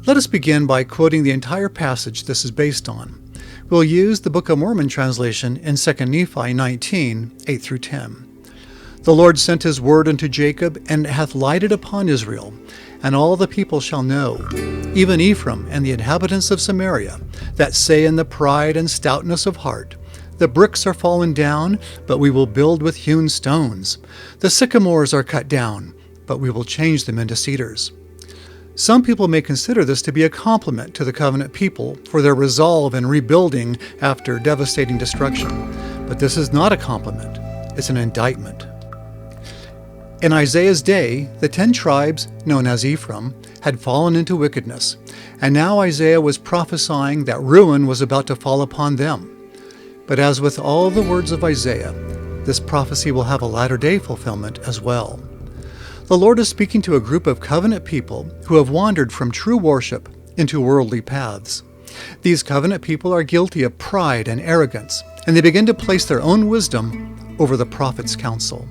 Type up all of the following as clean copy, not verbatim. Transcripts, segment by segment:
Let us begin by quoting the entire passage this is based on. We'll use the Book of Mormon translation in 2 Nephi 19, 8 through 10. The Lord sent his word unto Jacob, and hath lighted upon Israel, and all the people shall know, even Ephraim and the inhabitants of Samaria, that say in the pride and stoutness of heart, the bricks are fallen down, but we will build with hewn stones. The sycamores are cut down, but we will change them into cedars. Some people may consider this to be a compliment to the covenant people for their resolve in rebuilding after devastating destruction. But this is not a compliment, it's an indictment. In Isaiah's day, the 10 tribes, known as Ephraim, had fallen into wickedness, and now Isaiah was prophesying that ruin was about to fall upon them. But as with all the words of Isaiah, this prophecy will have a latter-day fulfillment as well. The Lord is speaking to a group of covenant people who have wandered from true worship into worldly paths. These covenant people are guilty of pride and arrogance, and they begin to place their own wisdom over the prophet's counsel.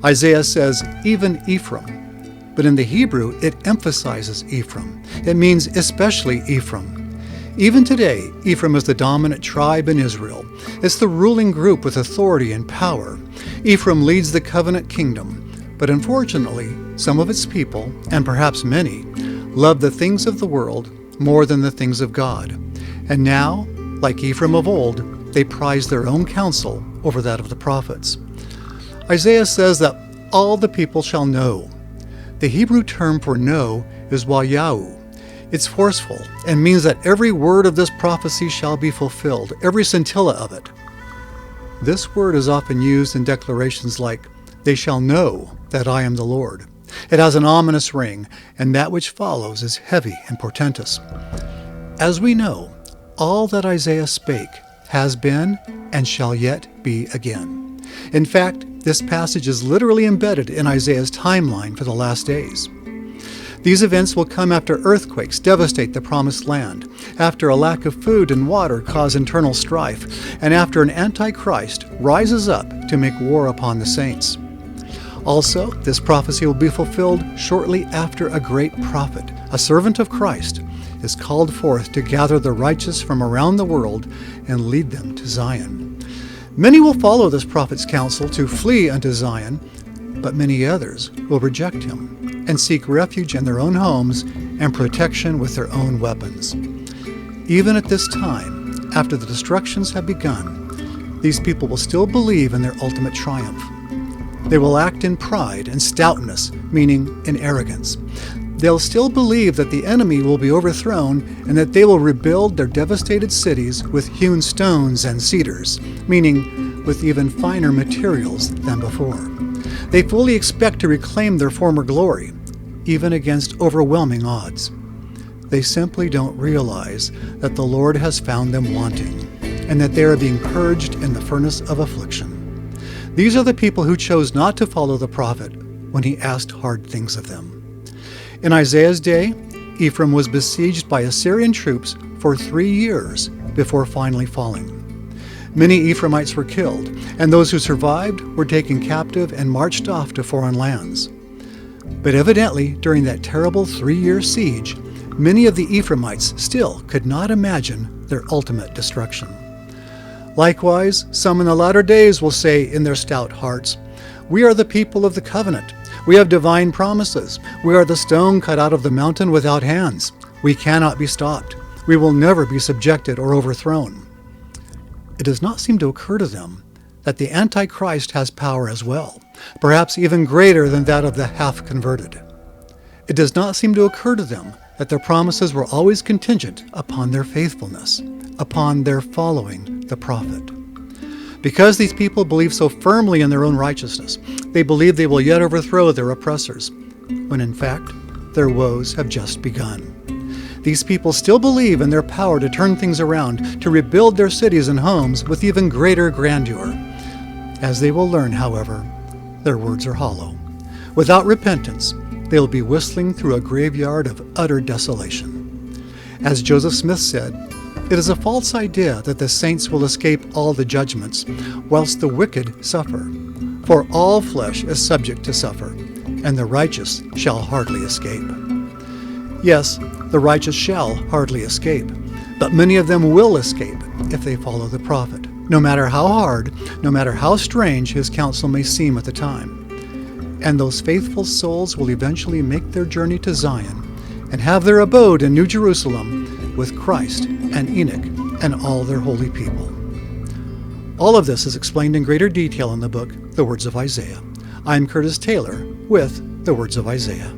Isaiah says, even Ephraim, but in the Hebrew it emphasizes Ephraim. It means especially Ephraim. Even today, Ephraim is the dominant tribe in Israel. It's the ruling group with authority and power. Ephraim leads the covenant kingdom. But unfortunately, some of its people, and perhaps many, love the things of the world more than the things of God. And now, like Ephraim of old, they prize their own counsel over that of the prophets. Isaiah says that all the people shall know. The Hebrew term for know is wayau. It's forceful and means that every word of this prophecy shall be fulfilled, every scintilla of it. This word is often used in declarations like, they shall know that I am the Lord. It has an ominous ring, and that which follows is heavy and portentous. As we know, all that Isaiah spake has been and shall yet be again. In fact, this passage is literally embedded in Isaiah's timeline for the last days. These events will come after earthquakes devastate the promised land, after a lack of food and water cause internal strife, and after an Antichrist rises up to make war upon the saints. Also, this prophecy will be fulfilled shortly after a great prophet, a servant of Christ, is called forth to gather the righteous from around the world and lead them to Zion. Many will follow this prophet's counsel to flee unto Zion, but many others will reject him and seek refuge in their own homes and protection with their own weapons. Even at this time, after the destructions have begun, these people will still believe in their ultimate triumph. They will act in pride and stoutness, meaning in arrogance. They'll still believe that the enemy will be overthrown and that they will rebuild their devastated cities with hewn stones and cedars, meaning with even finer materials than before. They fully expect to reclaim their former glory, even against overwhelming odds. They simply don't realize that the Lord has found them wanting, and that they are being purged in the furnace of affliction. These are the people who chose not to follow the prophet when he asked hard things of them. In Isaiah's day, Ephraim was besieged by Assyrian troops for 3 years before finally falling. Many Ephraimites were killed, and those who survived were taken captive and marched off to foreign lands. But evidently, during that terrible 3-year siege, many of the Ephraimites still could not imagine their ultimate destruction. Likewise, some in the latter days will say in their stout hearts, we are the people of the covenant. We have divine promises. We are the stone cut out of the mountain without hands. We cannot be stopped. We will never be subjected or overthrown. It does not seem to occur to them that the Antichrist has power as well, perhaps even greater than that of the half-converted. It does not seem to occur to them that their promises were always contingent upon their faithfulness, upon their following the prophet. Because these people believe so firmly in their own righteousness, they believe they will yet overthrow their oppressors, when in fact, their woes have just begun. These people still believe in their power to turn things around, to rebuild their cities and homes with even greater grandeur. As they will learn, however, their words are hollow. Without repentance, they will be whistling through a graveyard of utter desolation. As Joseph Smith said, it is a false idea that the saints will escape all the judgments, whilst the wicked suffer. For all flesh is subject to suffer, and the righteous shall hardly escape. Yes, The righteous shall hardly escape, but many of them will escape if they follow the prophet, no matter how hard, no matter how strange his counsel may seem at the time. And those faithful souls will eventually make their journey to Zion and have their abode in New Jerusalem with Christ and Enoch and all their holy people. All of this is explained in greater detail in the book, The Words of Isaiah. I'm Curtis Taylor with The Words of Isaiah.